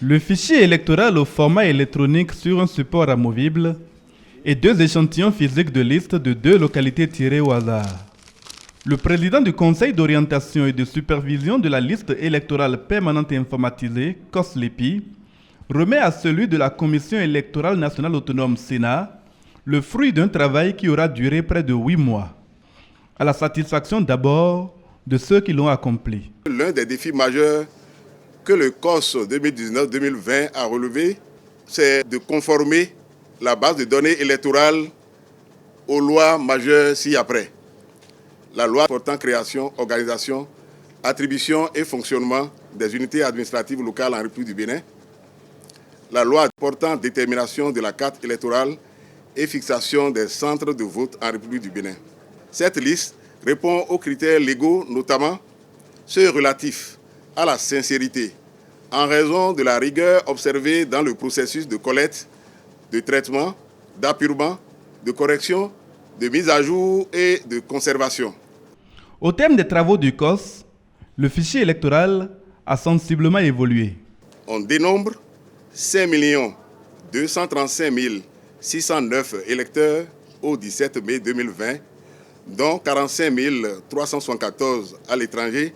Le fichier électoral au format électronique sur un support amovible et 2 échantillons physiques de liste de 2 localités tirées au hasard. Le président du Conseil d'orientation et de supervision de la liste électorale permanente et informatisée, COSLEPI, remet à celui de la Commission électorale nationale autonome Sénat le fruit d'un travail qui aura duré près de 8 mois, à la satisfaction d'abord de ceux qui l'ont accompli. L'un des défis majeurs que le COS 2019-2020 a relevé, c'est de conformer la base de données électorale aux lois majeures ci-après. La loi portant création, organisation, attribution et fonctionnement des unités administratives locales en République du Bénin, la loi portant détermination de la carte électorale et fixation des centres de vote en République du Bénin. Cette liste répond aux critères légaux, notamment ceux relatifs à la sincérité, en raison de la rigueur observée dans le processus de collecte, de traitement, d'appurement, de correction, de mise à jour et de conservation. Au terme des travaux du COS, le fichier électoral a sensiblement évolué. On dénombre 5 235 609 électeurs au 17 mai 2020, dont 45 374 à l'étranger,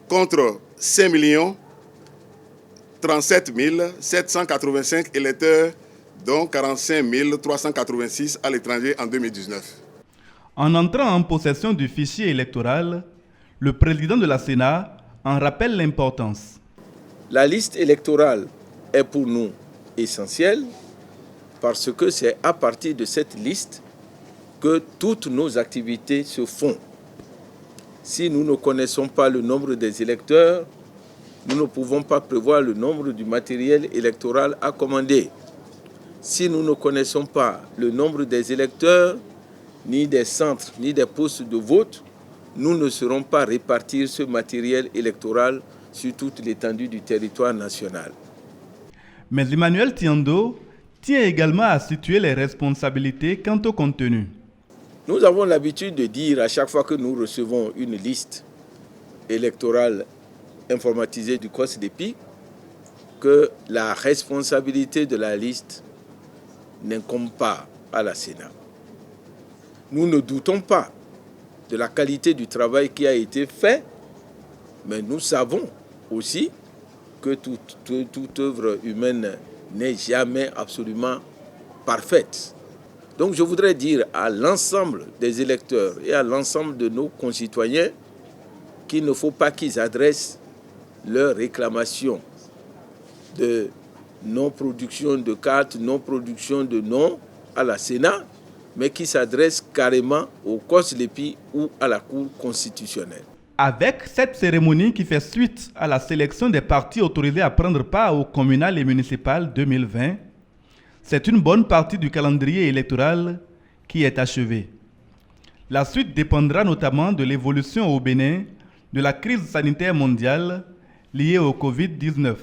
contre 5 37 785 électeurs, dont 45 386 à l'étranger en 2019. En entrant en possession du fichier électoral, le président de la Sénat en rappelle l'importance. La liste électorale est pour nous essentielle parce que c'est à partir de cette liste que toutes nos activités se font. Si nous ne connaissons pas le nombre des électeurs, nous ne pouvons pas prévoir le nombre du matériel électoral à commander. Si nous ne connaissons pas le nombre des électeurs, ni des centres, ni des postes de vote, nous ne saurons pas répartir ce matériel électoral sur toute l'étendue du territoire national. Mais Emmanuel Tiando tient également à situer les responsabilités quant au contenu. Nous avons l'habitude de dire à chaque fois que nous recevons une liste électorale informatisée du COSLEPI que la responsabilité de la liste n'incombe pas à la Sénat. Nous ne doutons pas de la qualité du travail qui a été fait, mais nous savons aussi que toute œuvre humaine n'est jamais absolument parfaite. Donc je voudrais dire à l'ensemble des électeurs et à l'ensemble de nos concitoyens qu'il ne faut pas qu'ils adressent leurs réclamations de non-production de cartes, non-production de noms à la Sénat, mais qui s'adressent carrément au COSLEPI ou à la Cour constitutionnelle. Avec cette cérémonie qui fait suite à la sélection des partis autorisés à prendre part au communal et municipal 2020, c'est une bonne partie du calendrier électoral qui est achevée. La suite dépendra notamment de l'évolution au Bénin de la crise sanitaire mondiale liée au Covid-19.